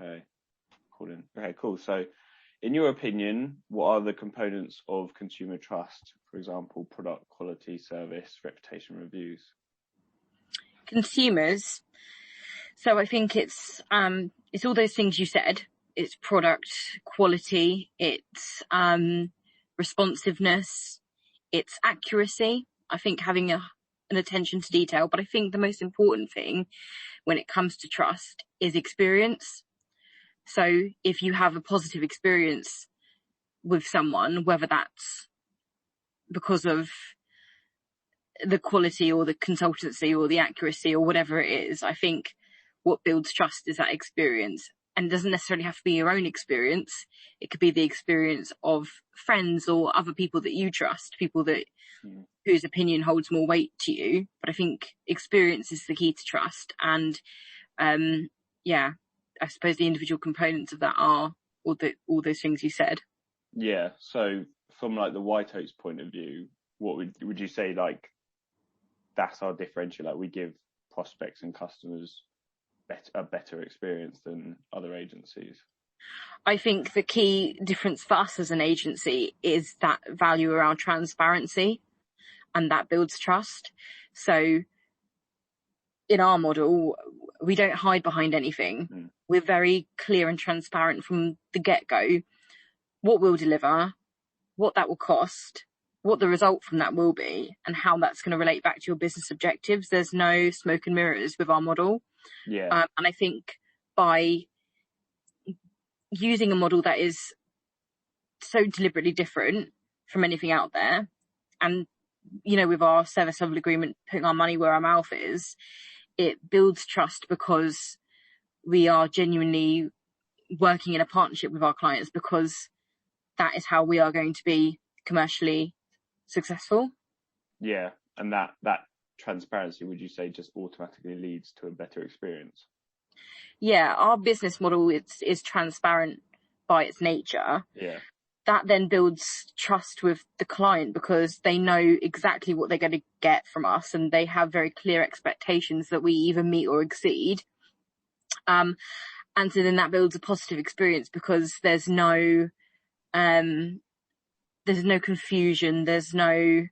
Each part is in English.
Okay, cool. So, in your opinion, what are the components of consumer trust? For example, product quality, service, reputation, reviews. Consumers. So I think it's all those things you said. It's product quality, it's responsiveness, it's accuracy. I think having an attention to detail, but I think the most important thing when it comes to trust is experience. So if you have a positive experience with someone, whether that's because of the quality or the consultancy or the accuracy or whatever it is, I think what builds trust is that experience. And it doesn't necessarily have to be your own experience. It could be the experience of friends or other people that you trust, people that whose opinion holds more weight to you. But I think experience is the key to trust. And I suppose the individual components of that are all those things you said. Yeah. So from like the White Oaks point of view, what would you say, like, that's our differential? Like, we give prospects and customers a better experience than other agencies? I think the key difference for us as an agency is that value around transparency, and that builds trust. So in our model, we don't hide behind anything. We're very clear and transparent from the get-go what we'll deliver, what that will cost, what the result from that will be, and how that's going to relate back to your business objectives. There's no smoke and mirrors with our model. Yeah. And I think by using a model that is so deliberately different from anything out there, and, you know, with our service level agreement, putting our money where our mouth is, it builds trust because we are genuinely working in a partnership with our clients, because that is how we are going to be commercially successful. Yeah. And that transparency, would you say, just automatically leads to a better experience? Yeah, our business model is transparent by its nature. Yeah. That then builds trust with the client because they know exactly what they're going to get from us, and they have very clear expectations that we either meet or exceed. And so then that builds a positive experience because there's no confusion, there's no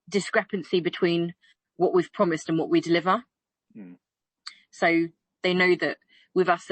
discrepancy between what we've promised and what we deliver. So they know that with us,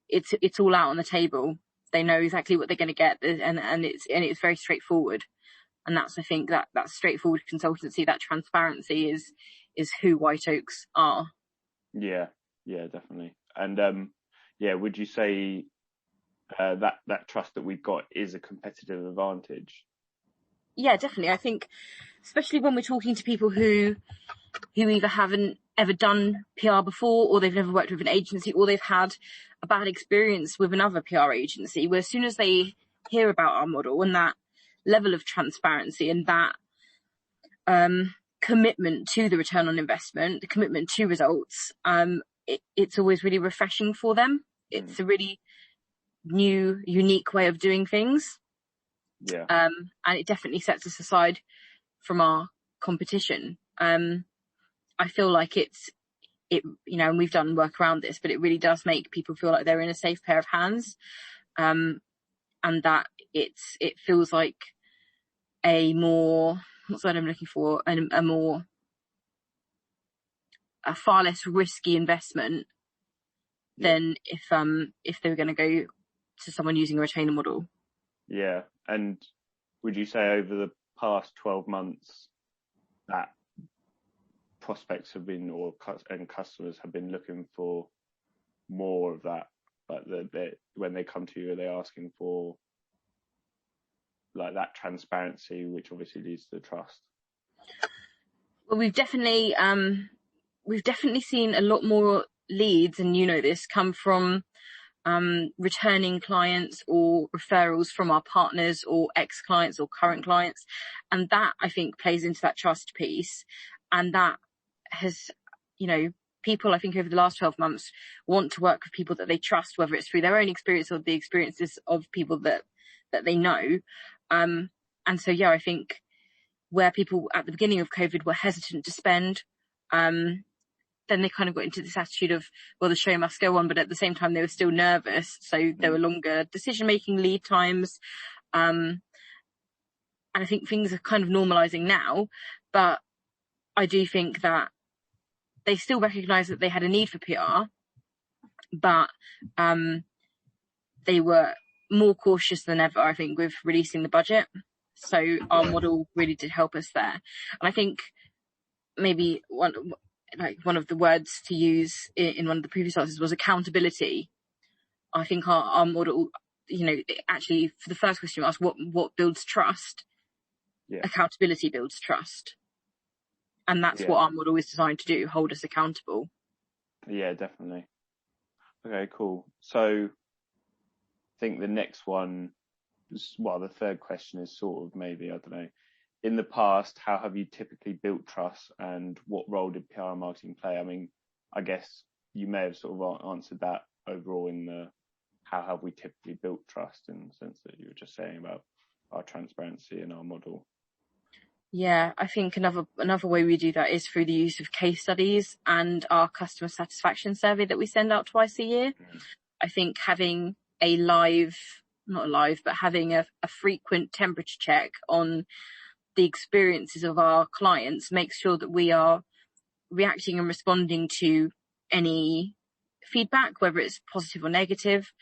it's all out on the table. They know exactly what they're going to get, and it's very straightforward. And that's, I think, that straightforward consultancy, that transparency is who White Oaks are. Yeah, definitely. And would you say that trust that we've got is a competitive advantage? Yeah, definitely. I think, especially when we're talking to people who either haven't ever done PR before, or they've never worked with an agency, or they've had a bad experience with another PR agency, where as soon as they hear about our model and that level of transparency and that commitment to the return on investment, the commitment to results, it's always really refreshing for them. It's a really new, unique way of doing things. Yeah. And it definitely sets us aside from our competition. I feel like it, and we've done work around this, but it really does make people feel like they're in a safe pair of hands. And that it feels like a more, what's that I'm looking for? A far less risky investment than if they were going to go to someone using a retainer model. Yeah. And would you say over the past 12 months that prospects have been, and customers have been looking for more of that? Like when they come to you, are they asking for like that transparency, which obviously leads to trust? Well, we've definitely seen a lot more leads, and this, come from returning clients or referrals from our partners or ex-clients or current clients. And that, I think, plays into that trust piece. And that has, people, I think, over the last 12 months want to work with people that they trust, whether it's through their own experience or the experiences of people that they know. And so, I think where people at the beginning of COVID were hesitant to spend, then they kind of got into this attitude of, well, the show must go on, but at the same time they were still nervous. So there were longer decision-making lead times. And I think things are kind of normalizing now, but I do think that they still recognize that they had a need for PR, but they were more cautious than ever, I think, with releasing the budget. So our model really did help us there. And I think maybe one of the words to use in one of the previous answers was accountability. I think our model, actually for the first question you asked, what builds trust? Yeah. Accountability builds trust. And that's what our model is designed to do, hold us accountable. Yeah, definitely. Okay, cool. So I think the next one, the third question is sort of maybe, I don't know, in the past, how have you typically built trust and what role did PR and marketing play? I mean, I guess you may have sort of answered that overall in the how have we typically built trust, in the sense that you were just saying about our transparency and our model. Yeah, I think another way we do that is through the use of case studies and our customer satisfaction survey that we send out twice a year. I think having having a frequent temperature check on the experiences of our clients makes sure that we are reacting and responding to any feedback, whether it's positive or negative.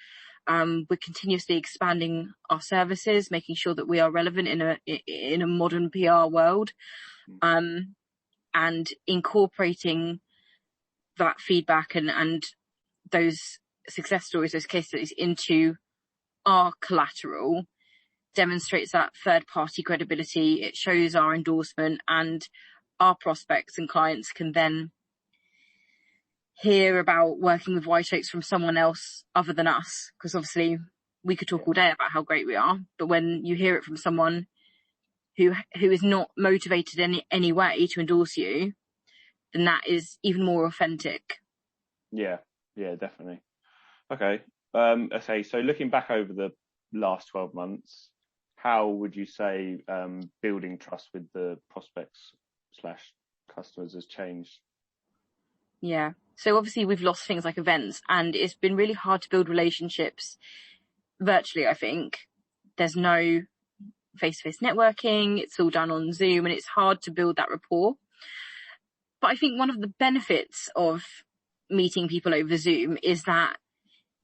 We're continuously expanding our services, making sure that we are relevant in a modern PR world, and incorporating that feedback and those success stories, those case studies into our collateral demonstrates that third-party credibility. It shows our endorsement, and our prospects and clients can then hear about working with vxhyds from someone else other than us, because obviously we could talk all day about how great we are, but when you hear it from someone who is not motivated in any way to endorse you, then that is even more authentic. Yeah, definitely. Okay. So looking back over the last 12 months, how would you say building trust with the prospects / customers has changed? Yeah. So obviously we've lost things like events, and it's been really hard to build relationships virtually, I think. There's no face-to-face networking. It's all done on Zoom, and it's hard to build that rapport. But I think one of the benefits of meeting people over Zoom is that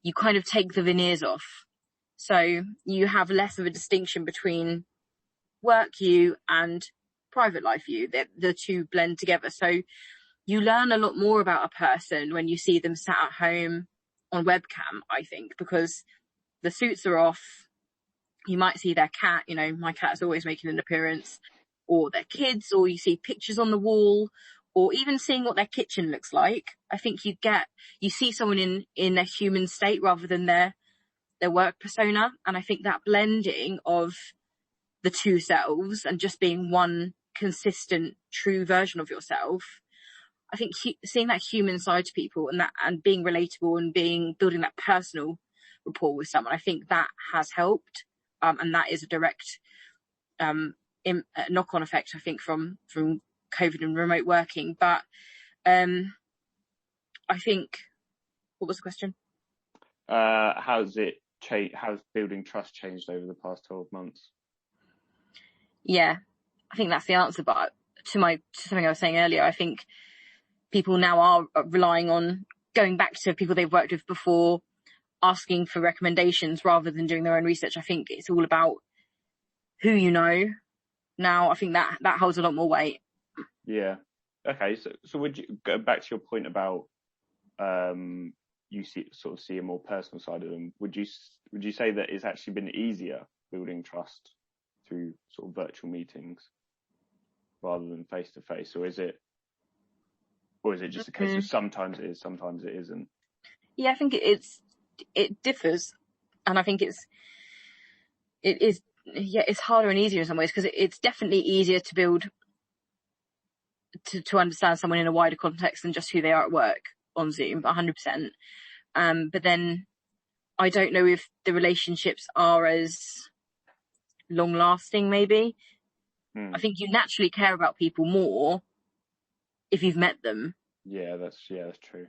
you kind of take the veneers off. So you have less of a distinction between work you and private life you. The two blend together. So you learn a lot more about a person when you see them sat at home on webcam, I think, because the suits are off. You might see their cat, my cat is always making an appearance, or their kids, or you see pictures on the wall, or even seeing what their kitchen looks like. I think you see someone in their human state rather than their work persona. And I think that blending of the two selves and just being one consistent, true version of yourself, I think seeing that human side to people and being relatable and building that personal rapport with someone, I think that has helped. And that is a direct knock-on effect, I think, from COVID and remote working. But I think, what was the question? How's building trust changed over the past 12 months? Yeah, I think that's the answer. But to something I was saying earlier, I think people now are relying on going back to people they've worked with before, asking for recommendations rather than doing their own research. I think it's all about who you know now. I think that holds a lot more weight. Yeah. Okay. So would you go back to your point about you see a more personal side of them? Would you say that it's actually been easier building trust through sort of virtual meetings rather than face to face, or is it just a case of sometimes it is, sometimes it isn't? Yeah, I think it differs, and I think it's harder and easier in some ways, because it's definitely easier to build to understand someone in a wider context than just who they are at work on Zoom, 100%. But then I don't know if the relationships are as long lasting, maybe. I think you naturally care about people more if you've met them. Yeah, that's true.